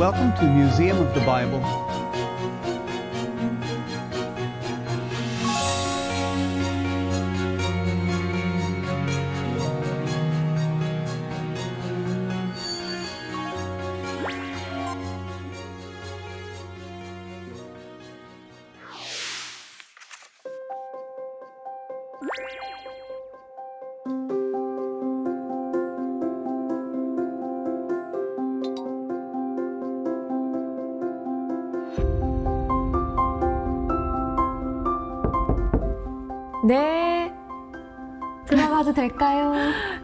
Welcome to Museum of the Bible. 네, 들어가도 될까요?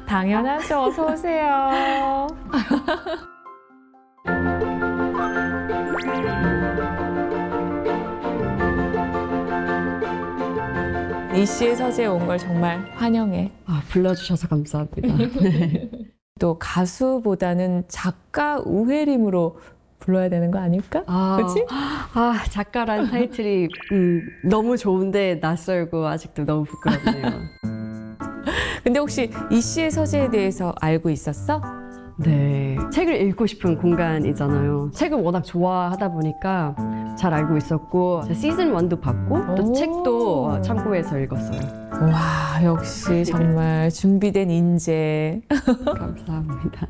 당연하죠. 어서 오세요. 이 씨의 서재에 온 걸 정말 환영해. 불러주셔서 감사합니다. 또 가수보다는 작가 우혜림으로 불러야 되는 거 아닐까? 그치? 작가란 타이틀이 너무 좋은데 낯설고 아직도 너무 부끄럽네요. 근데 혹시 이 씨의 서재에 대해서 알고 있었어? 네, 책을 읽고 싶은 공간이잖아요. 책을 워낙 좋아하다 보니까 잘 알고 있었고 시즌 1도 봤고 또 오. 책도 참고해서 읽었어요. 와, 역시 정말 준비된 인재. 감사합니다.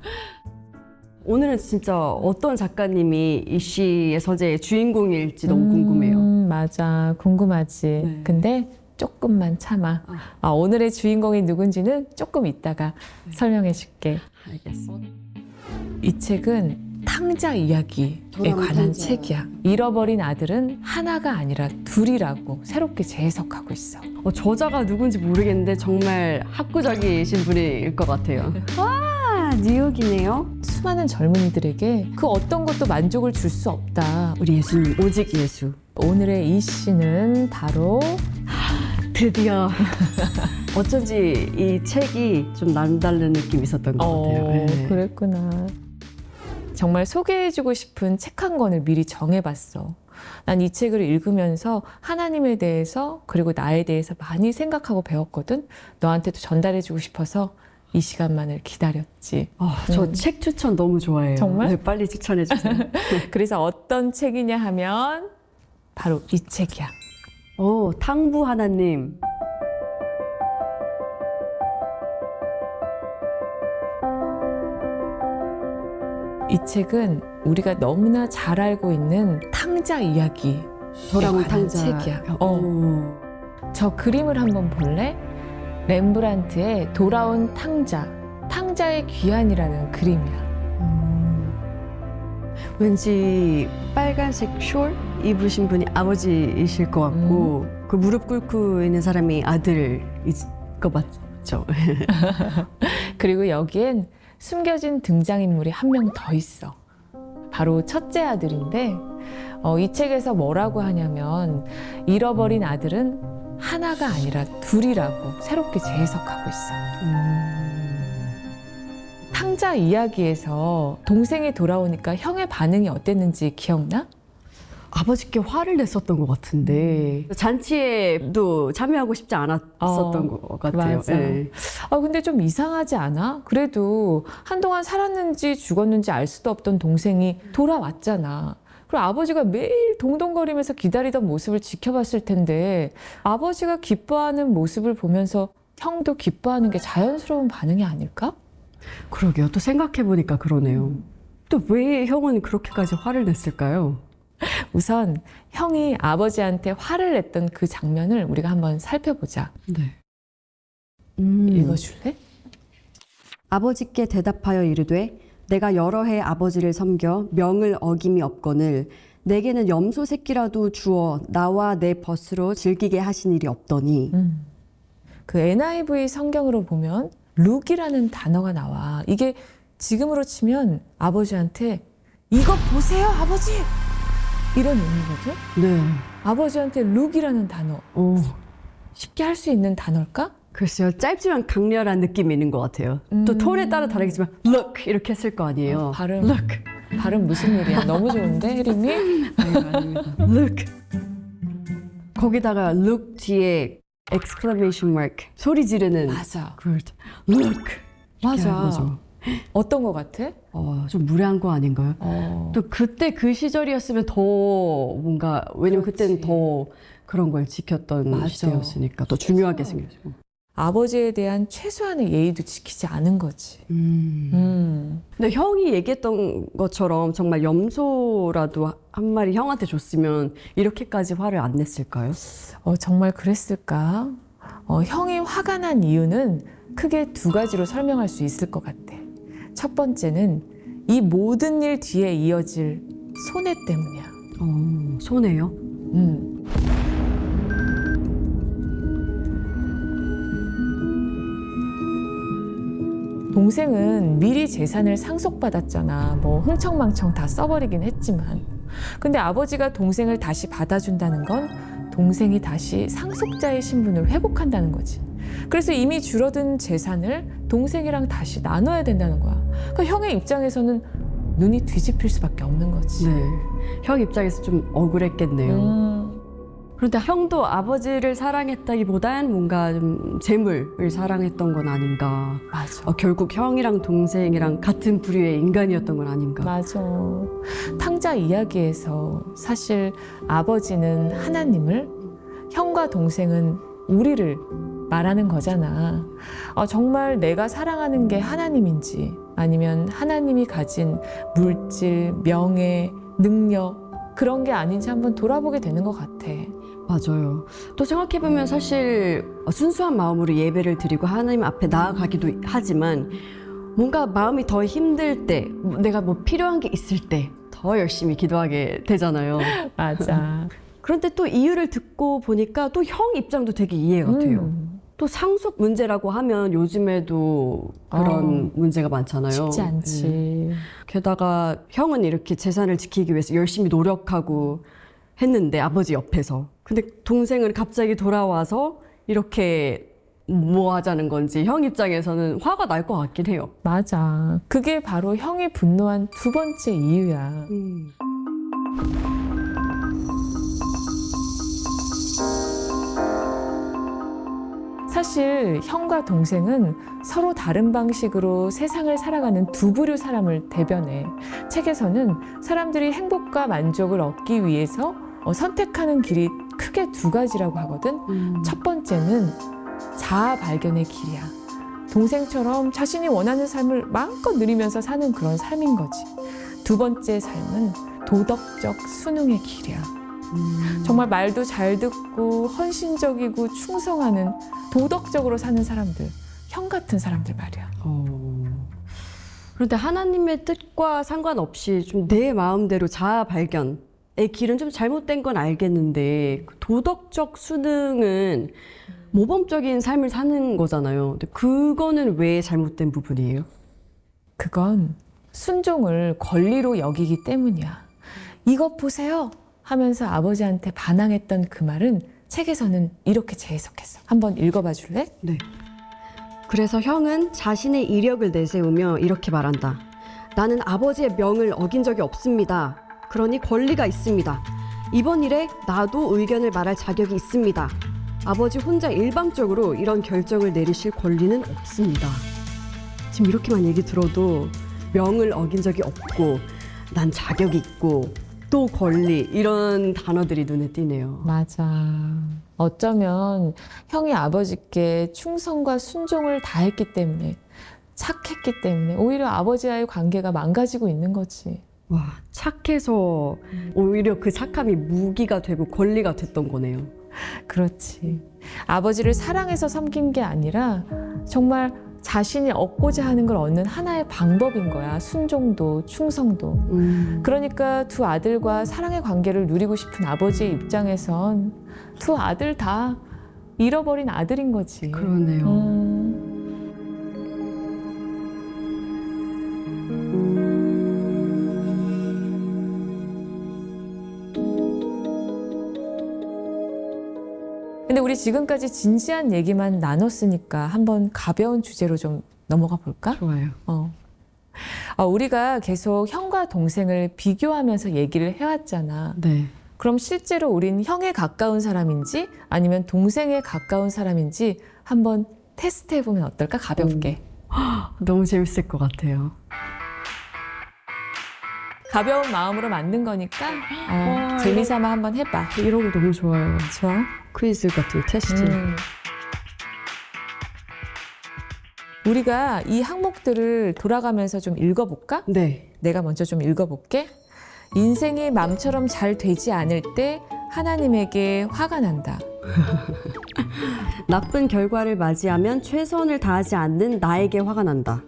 오늘은 진짜 어떤 작가님이 이 씨의 서재의 주인공일지 너무 궁금해요. 맞아, 궁금하지. 네. 근데 조금만 참아. 오늘의 주인공이 누군지는 조금 이따가 설명해 줄게. 알겠어. 이 책은 탕자 이야기에 돌아온 관한 탕자. 책이야. 잃어버린 아들은 하나가 아니라 둘이라고 새롭게 재해석하고 있어. 저자가 누군지 모르겠는데 정말 학구적이신 분일 것 같아요. 와, 뉴욕이네요. 수많은 젊은이들에게 그 어떤 것도 만족을 줄 수 없다. 우리 예수님, 오직 예수. 오늘의 이 씨는 바로 드디어. 어쩐지 이 책이 좀 남다른 느낌이 있었던 것 같아요. 네. 그랬구나. 정말 소개해주고 싶은 책 한 권을 미리 정해봤어. 난 이 책을 읽으면서 하나님에 대해서 그리고 나에 대해서 많이 생각하고 배웠거든. 너한테도 전달해주고 싶어서 이 시간만을 기다렸지. 저 책 추천 너무 좋아해요. 정말? 네, 빨리 추천해 주세요. 그래서 어떤 책이냐 하면 바로 이 책이야. 탕부 하나님. 이 책은 우리가 너무나 잘 알고 있는 탕자 이야기. 돌아온 관한 탕자. 책이야. 저 그림을 한번 볼래? 렘브란트의 돌아온 탕자, 탕자의 귀환이라는 그림이야. 왠지 빨간색 숄 입으신 분이 아버지이실 것 같고 그 무릎 꿇고 있는 사람이 아들일 것 맞죠? 그리고 여기엔 숨겨진 등장인물이 한 명 더 있어. 바로 첫째 아들인데 이 책에서 뭐라고 하냐면 잃어버린 아들은 하나가 아니라 둘이라고 새롭게 재해석하고 있어. 탕자 이야기에서 동생이 돌아오니까 형의 반응이 어땠는지 기억나? 아버지께 화를 냈었던 것 같은데 잔치에도 참여하고 싶지 않았었던 것 같아요. 맞아. 네. 근데 좀 이상하지 않아? 그래도 한동안 살았는지 죽었는지 알 수도 없던 동생이 돌아왔잖아. 그리고 아버지가 매일 동동거리면서 기다리던 모습을 지켜봤을 텐데 아버지가 기뻐하는 모습을 보면서 형도 기뻐하는 게 자연스러운 반응이 아닐까? 그러게요. 또 생각해보니까 그러네요. 또 왜 형은 그렇게까지 화를 냈을까요? 우선 형이 아버지한테 화를 냈던 그 장면을 우리가 한번 살펴보자. 네. 읽어줄래? 아버지께 대답하여 이르되 내가 여러 해 아버지를 섬겨 명을 어김이 없거늘 내게는 염소 새끼라도 주어 나와 내 벗으로 즐기게 하신 일이 없더니. 그 NIV 성경으로 보면 룩이라는 단어가 나와. 이게 지금으로 치면 아버지한테 이거 보세요 아버지! 이런 의미거든? 네. 아버지한테 룩이라는 단어 쉽게 할 수 있는 단어일까? 글쎄요. 짧지만 강렬한 느낌이 있는 것 같아요. 또 톤에 따라 다르겠지만 look 이렇게 했을 거 아니에요. 발음 look. 발음 무슨 일이야? 너무 좋은데 혜림이? 아닙니다. look. 거기다가 look 뒤에 exclamation mark 소리 지르는 맞아. word. look. 맞아. 거죠. 어떤 거 같아? 좀 무례한 거 아닌가요? 또 그때 그 시절이었으면 더 뭔가, 왜냐면 그렇지. 그때는 더 그런 걸 지켰던 맞아. 시대였으니까 더 중요하게 생겼고. 아버지에 대한 최소한의 예의도 지키지 않은 거지. 근데 형이 얘기했던 것처럼 정말 염소라도 한 마리 형한테 줬으면 이렇게까지 화를 안 냈을까요? 정말 그랬을까? 형이 화가 난 이유는 크게 두 가지로 설명할 수 있을 것 같아. 첫 번째는 이 모든 일 뒤에 이어질 손해 때문이야. 손해요? 동생은 미리 재산을 상속받았잖아. 뭐 흥청망청 다 써버리긴 했지만. 근데 아버지가 동생을 다시 받아준다는 건 동생이 다시 상속자의 신분을 회복한다는 거지. 그래서 이미 줄어든 재산을 동생이랑 다시 나눠야 된다는 거야. 그러니까 형의 입장에서는 눈이 뒤집힐 수밖에 없는 거지. 네. 형 입장에서 좀 억울했겠네요. 그런데 형도 아버지를 사랑했다기보단 뭔가 좀 재물을 사랑했던 건 아닌가. 맞아. 결국 형이랑 동생이랑 같은 부류의 인간이었던 건 아닌가. 맞아. 탕자 이야기에서 사실 아버지는 하나님을, 형과 동생은 우리를 말하는 거잖아. 정말 내가 사랑하는 게 하나님인지 아니면 하나님이 가진 물질, 명예, 능력 그런 게 아닌지 한번 돌아보게 되는 것 같아. 맞아요. 또 생각해보면 사실 순수한 마음으로 예배를 드리고 하나님 앞에 나아가기도 하지만 뭔가 마음이 더 힘들 때, 내가 뭐 필요한 게 있을 때 더 열심히 기도하게 되잖아요. 맞아. 그런데 또 이유를 듣고 보니까 또 형 입장도 되게 이해가 돼요. 또 상속 문제라고 하면 요즘에도 그런 문제가 많잖아요. 쉽지 않지. 네. 게다가 형은 이렇게 재산을 지키기 위해서 열심히 노력하고 했는데 아버지 옆에서. 근데 동생은 갑자기 돌아와서 이렇게 뭐 하자는 건지 형 입장에서는 화가 날 것 같긴 해요. 맞아. 그게 바로 형이 분노한 두 번째 이유야. 사실 형과 동생은 서로 다른 방식으로 세상을 살아가는 두 부류 사람을 대변해. 책에서는 사람들이 행복과 만족을 얻기 위해서 선택하는 길이 크게 두 가지라고 하거든. 첫 번째는 자아 발견의 길이야. 동생처럼 자신이 원하는 삶을 마음껏 누리면서 사는 그런 삶인 거지. 두 번째 삶은 도덕적 수능의 길이야. 정말 말도 잘 듣고 헌신적이고 충성하는 도덕적으로 사는 사람들, 형 같은 사람들 말이야. 그런데 하나님의 뜻과 상관없이 좀 내 마음대로 자아 발견의 길은 좀 잘못된 건 알겠는데 도덕적 수능은 모범적인 삶을 사는 거잖아요. 근데 그거는 왜 잘못된 부분이에요? 그건 순종을 권리로 여기기 때문이야. 이것 보세요 하면서 아버지한테 반항했던 그 말은 책에서는 이렇게 재해석했어. 한번 읽어봐 줄래? 네. 그래서 형은 자신의 이력을 내세우며 이렇게 말한다. 나는 아버지의 명을 어긴 적이 없습니다. 그러니 권리가 있습니다. 이번 일에 나도 의견을 말할 자격이 있습니다. 아버지 혼자 일방적으로 이런 결정을 내리실 권리는 없습니다. 지금 이렇게만 얘기 들어도 명을 어긴 적이 없고 난 자격이 있고 또 권리 이런 단어들이 눈에 띄네요. 맞아. 어쩌면 형이 아버지께 충성과 순종을 다했기 때문에, 착했기 때문에 오히려 아버지와의 관계가 망가지고 있는 거지. 와, 착해서 오히려 그 착함이 무기가 되고 권리가 됐던 거네요. 그렇지. 아버지를 사랑해서 섬긴 게 아니라 정말 자신이 얻고자 하는 걸 얻는 하나의 방법인 거야. 순종도 충성도. 그러니까 두 아들과 사랑의 관계를 누리고 싶은 아버지의 입장에선 두 아들 다 잃어버린 아들인 거지. 그러네요. 근데 우리 지금까지 진지한 얘기만 나눴으니까 한번 가벼운 주제로 좀 넘어가 볼까? 좋아요. 우리가 계속 형과 동생을 비교하면서 얘기를 해왔잖아. 네. 그럼 실제로 우린 형에 가까운 사람인지 아니면 동생에 가까운 사람인지 한번 테스트 해보면 어떨까? 가볍게. 너무 재밌을 것 같아요. 가벼운 마음으로 만든 거니까 와, 재미삼아 한번 해봐. 이런 거 너무 좋아요. 좋아? 퀴즈 같은 테스트. 우리가 이 항목들을 돌아가면서 좀 읽어볼까? 네. 내가 먼저 좀 읽어볼게. 인생이 마음처럼 잘 되지 않을 때 하나님에게 화가 난다. 나쁜 결과를 맞이하면 최선을 다하지 않는 나에게 화가 난다.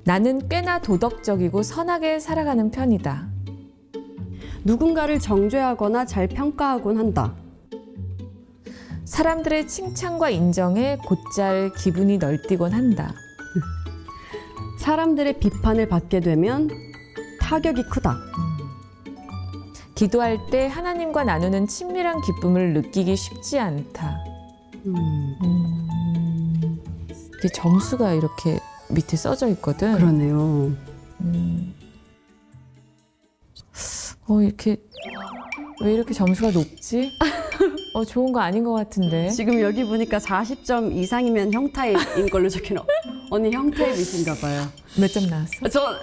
나는 꽤나 도덕적이고 선하게 살아가는 편이다. 누군가를 정죄하거나 잘 평가하곤 한다. 사람들의 칭찬과 인정에 곧잘 기분이 널뛰곤 한다. 사람들의 비판을 받게 되면 타격이 크다. 기도할 때 하나님과 나누는 친밀한 기쁨을 느끼기 쉽지 않다. 이게 점수가 이렇게 밑에 써져 있거든. 그러네요. 이렇게 왜 이렇게 점수가 높지? 좋은 거 아닌 것 같은데. 지금 여기 보니까 40점 이상이면 형타입인 걸로 적혀놓. 언니 형타입이신가 봐요. 몇 점 나왔어?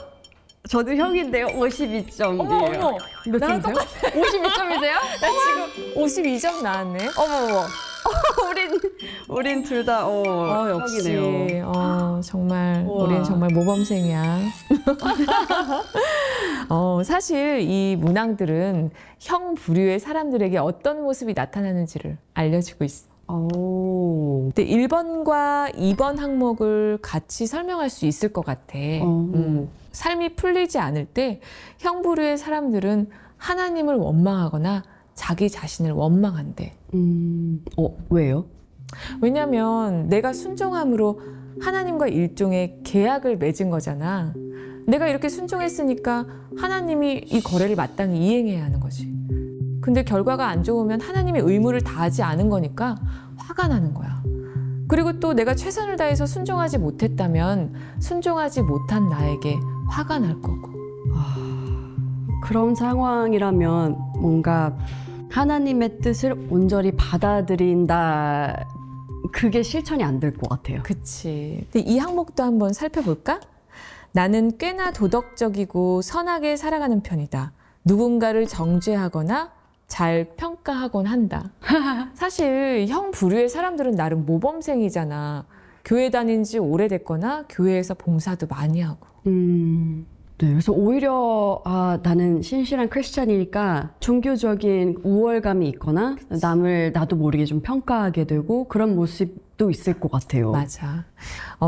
저도 형인데요. 52점이에요. 몇 점이세요? 52점이세요? 나 지금 52점 나왔네. 어머머. 우린 둘 다 역시. 형이네요. 정말 우와. 우린 정말 모범생이야. 사실 이 문항들은 형 부류의 사람들에게 어떤 모습이 나타나는지를 알려주고 있어. 근데 1번과 2번 항목을 같이 설명할 수 있을 것 같아. 삶이 풀리지 않을 때 형 부류의 사람들은 하나님을 원망하거나 자기 자신을 원망한대. 왜요? 왜냐하면 내가 순종함으로 하나님과 일종의 계약을 맺은 거잖아. 내가 이렇게 순종했으니까 하나님이 이 거래를 마땅히 이행해야 하는 거지. 근데 결과가 안 좋으면 하나님의 의무를 다하지 않은 거니까 화가 나는 거야. 그리고 또 내가 최선을 다해서 순종하지 못했다면 순종하지 못한 나에게 화가 날 거고. 그런 상황이라면 뭔가 하나님의 뜻을 온전히 받아들인다. 그게 실천이 안 될 것 같아요. 그치. 근데 이 항목도 한번 살펴볼까? 나는 꽤나 도덕적이고 선하게 살아가는 편이다. 누군가를 정죄하거나 잘 평가하곤 한다. 사실 형 부류의 사람들은 나름 모범생이잖아. 교회 다닌 지 오래됐거나 교회에서 봉사도 많이 하고. 네, 그래서 오히려 나는 신실한 크리스찬이니까 종교적인 우월감이 있거나 남을 나도 모르게 좀 평가하게 되고 그런 모습도 있을 것 같아요. 맞아.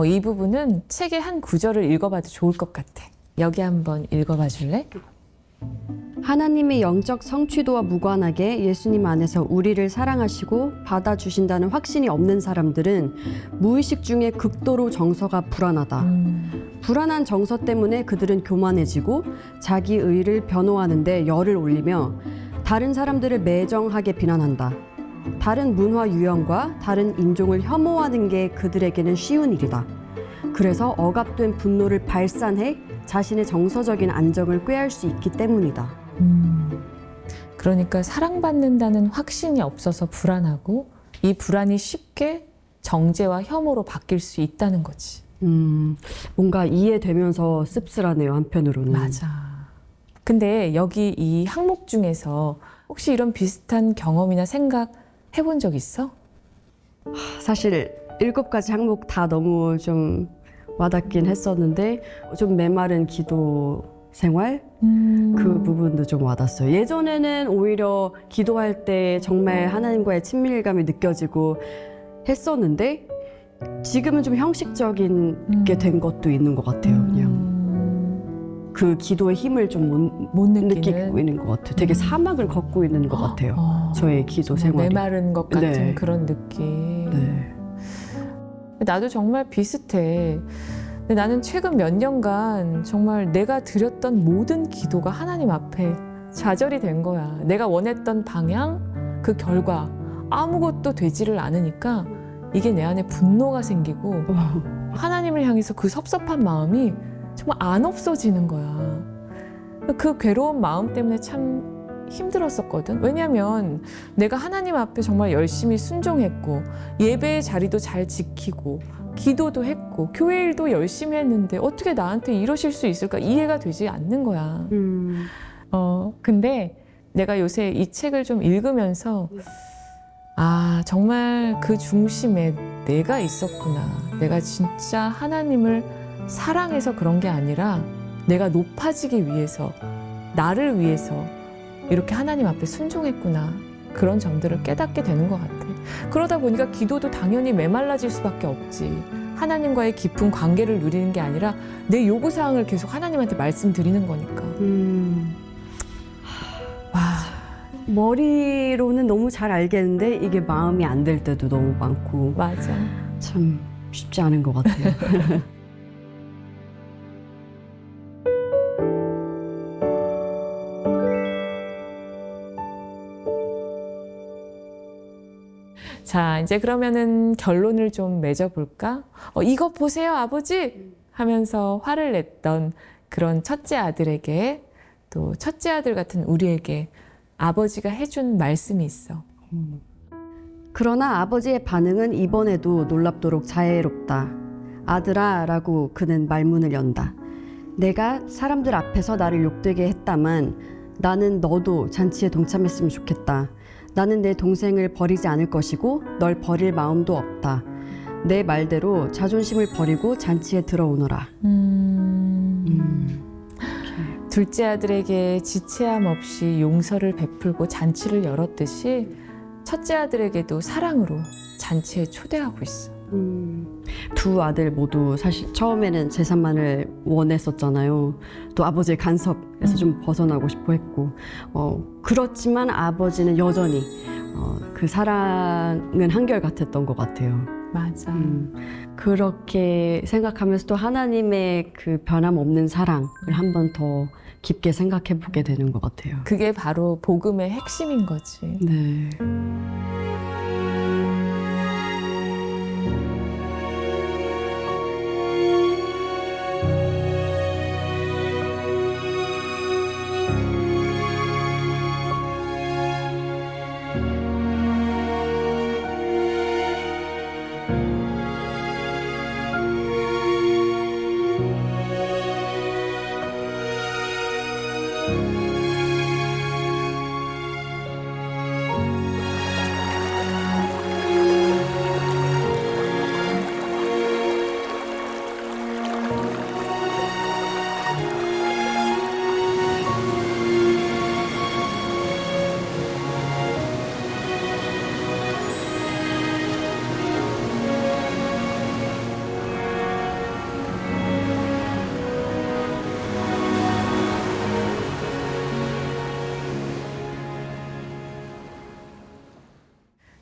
이 부분은 책의 한 구절을 읽어봐도 좋을 것 같아. 여기 한번 읽어봐 줄래? 하나님의 영적 성취도와 무관하게 예수님 안에서 우리를 사랑하시고 받아주신다는 확신이 없는 사람들은 무의식 중에 극도로 정서가 불안하다. 불안한 정서 때문에 그들은 교만해지고 자기 의를 변호하는데 열을 올리며 다른 사람들을 매정하게 비난한다. 다른 문화 유형과 다른 인종을 혐오하는 게 그들에게는 쉬운 일이다. 그래서 억압된 분노를 발산해 자신의 정서적인 안정을 꾀할 수 있기 때문이다. 그러니까 사랑받는다는 확신이 없어서 불안하고 이 불안이 쉽게 정죄와 혐오로 바뀔 수 있다는 거지. 뭔가 이해되면서 씁쓸하네요, 한편으로는. 맞아. 근데 여기 이 항목 중에서 혹시 이런 비슷한 경험이나 생각 해본 적 있어? 사실 7가지 항목 다 너무 좀 와닿긴 했었는데 좀 메마른 기도 생활 그 부분도 좀 와닿았어요. 예전에는 오히려 기도할 때 정말 하나님과의 친밀감이 느껴지고 했었는데 지금은 좀 형식적인 게 된 것도 있는 것 같아요. 그냥 그 기도의 힘을 좀 못 느끼고 있는 것 같아요. 되게 사막을 걷고 있는 것 같아요. 저의 기도 생활이. 메마른 것 같은 네. 그런 느낌. 네. 나도 정말 비슷해. 근데 나는 최근 몇 년간 정말 내가 드렸던 모든 기도가 하나님 앞에 좌절이 된 거야. 내가 원했던 방향, 그 결과 아무것도 되지를 않으니까 이게 내 안에 분노가 생기고 하나님을 향해서 그 섭섭한 마음이 정말 안 없어지는 거야. 그 괴로운 마음 때문에 참 힘들었었거든. 왜냐하면 내가 하나님 앞에 정말 열심히 순종했고 예배의 자리도 잘 지키고 기도도 했고 교회 일도 열심히 했는데 어떻게 나한테 이러실 수 있을까 이해가 되지 않는 거야. 근데 내가 요새 이 책을 좀 읽으면서 아, 정말 그 중심에 내가 있었구나. 내가 진짜 하나님을 사랑해서 그런 게 아니라 내가 높아지기 위해서, 나를 위해서 이렇게 하나님 앞에 순종했구나. 그런 점들을 깨닫게 되는 것 같아. 그러다 보니까 기도도 당연히 메말라질 수밖에 없지. 하나님과의 깊은 관계를 누리는 게 아니라 내 요구사항을 계속 하나님한테 말씀드리는 거니까. 와. 머리로는 너무 잘 알겠는데 이게 마음이 안 될 때도 너무 많고 맞아. 참 쉽지 않은 것 같아요. 자, 이제 그러면은 결론을 좀 맺어볼까? 이거 보세요, 아버지! 하면서 화를 냈던 그런 첫째 아들에게 또 첫째 아들 같은 우리에게 아버지가 해준 말씀이 있어. 그러나 아버지의 반응은 이번에도 놀랍도록 자애롭다. 아들아 라고 그는 말문을 연다. 내가 사람들 앞에서 나를 욕되게 했다만 나는 너도 잔치에 동참했으면 좋겠다. 나는 내 동생을 버리지 않을 것이고 널 버릴 마음도 없다. 내 말대로 자존심을 버리고 잔치에 들어오너라. 둘째 아들에게 지체함 없이 용서를 베풀고 잔치를 열었듯이 첫째 아들에게도 사랑으로 잔치에 초대하고 있어. 두 아들 모두 사실 처음에는 재산만을 원했었잖아요. 또 아버지의 간섭에서 좀 벗어나고 싶어 했고 그렇지만 아버지는 여전히 그 사랑은 한결같았던 것 같아요. 맞아. 그렇게 생각하면서 또 하나님의 그 변함없는 사랑을 한 번 더 깊게 생각해 보게 되는 것 같아요. 그게 바로 복음의 핵심인 거지. 네.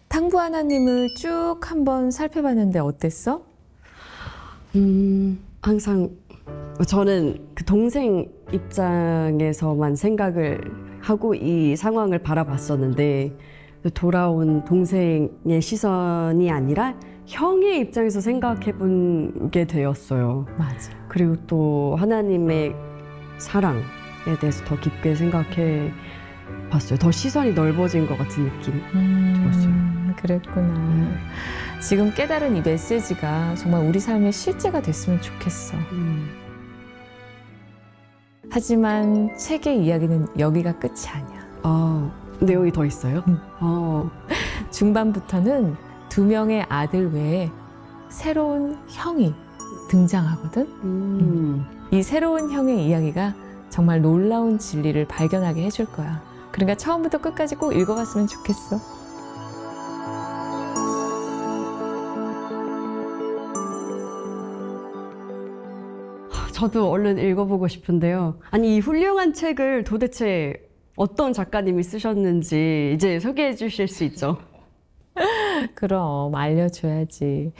탕부 하나님을 쭉 한번 살펴봤는데 어땠어? 항상 저는 그 동생 입장에서만 생각을 하고 이 상황을 바라봤었는데 돌아온 동생의 시선이 아니라 형의 입장에서 생각해 보게 되었어요. 맞아. 그리고 또 하나님의 사랑에 대해서 더 깊게 생각해 봤어요. 더 시선이 넓어진 것 같은 느낌 들었어요. 그랬구나. 지금 깨달은 이 메시지가 정말 우리 삶의 실제가 됐으면 좋겠어. 하지만 책의 이야기는 여기가 끝이 아니야. 내용이 더 있어요? 중반부터는 두 명의 아들 외에 새로운 형이 등장하거든. 이 새로운 형의 이야기가 정말 놀라운 진리를 발견하게 해줄 거야. 그러니까 처음부터 끝까지 꼭 읽어봤으면 좋겠어. 저도 얼른 읽어보고 싶은데요. 아니, 이 훌륭한 책을 도대체 어떤 작가님이 쓰셨는지 이제 소개해 주실 수 있죠? 그럼 알려줘야지.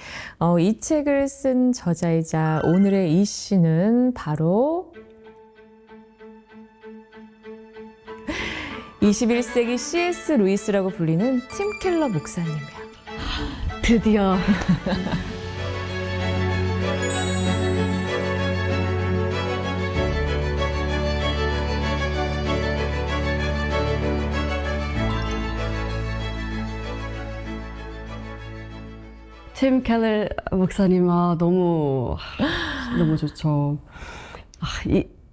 이 책을 쓴 저자이자 오늘의 이 씨는 바로 21세기 C.S. 루이스라고 불리는 팀 켈러 목사님이야. 드디어. 팀 켈러 목사님, 너무 좋죠.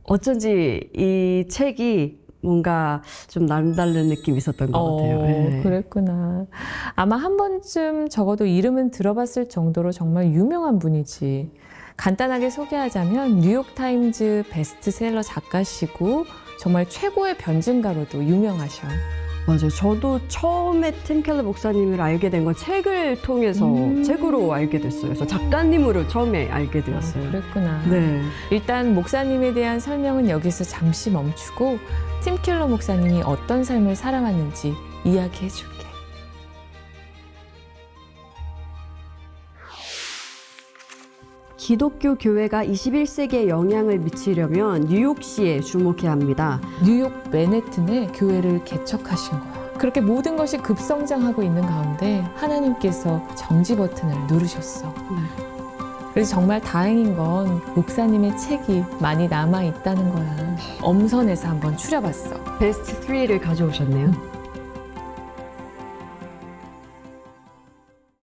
어쩐지 이 책이 뭔가 좀 남다른 느낌이 있었던 것 같아요. 네. 그랬구나. 아마 한 번쯤 적어도 이름은 들어봤을 정도로 정말 유명한 분이지. 간단하게 소개하자면 뉴욕타임즈 베스트셀러 작가시고 정말 최고의 변증가로도 유명하셔. 맞아요. 저도 처음에 팀 켈러 목사님을 알게 된 건 책을 통해서 책으로 알게 됐어요. 그래서 작가님으로 처음에 알게 되었어요. 그랬구나. 네. 일단 목사님에 대한 설명은 여기서 잠시 멈추고 팀 켈러 목사님이 어떤 삶을 살아왔는지 이야기해 줄게. 기독교 교회가 21세기에 영향을 미치려면 뉴욕시에 주목해야 합니다. 뉴욕 맨해튼에 교회를 개척하신 거야. 그렇게 모든 것이 급성장하고 있는 가운데 하나님께서 정지 버튼을 누르셨어. 그래서 정말 다행인 건 목사님의 책이 많이 남아 있다는 거야. 엄선해서 한번 추려봤어. 베스트 3를 가져오셨네요.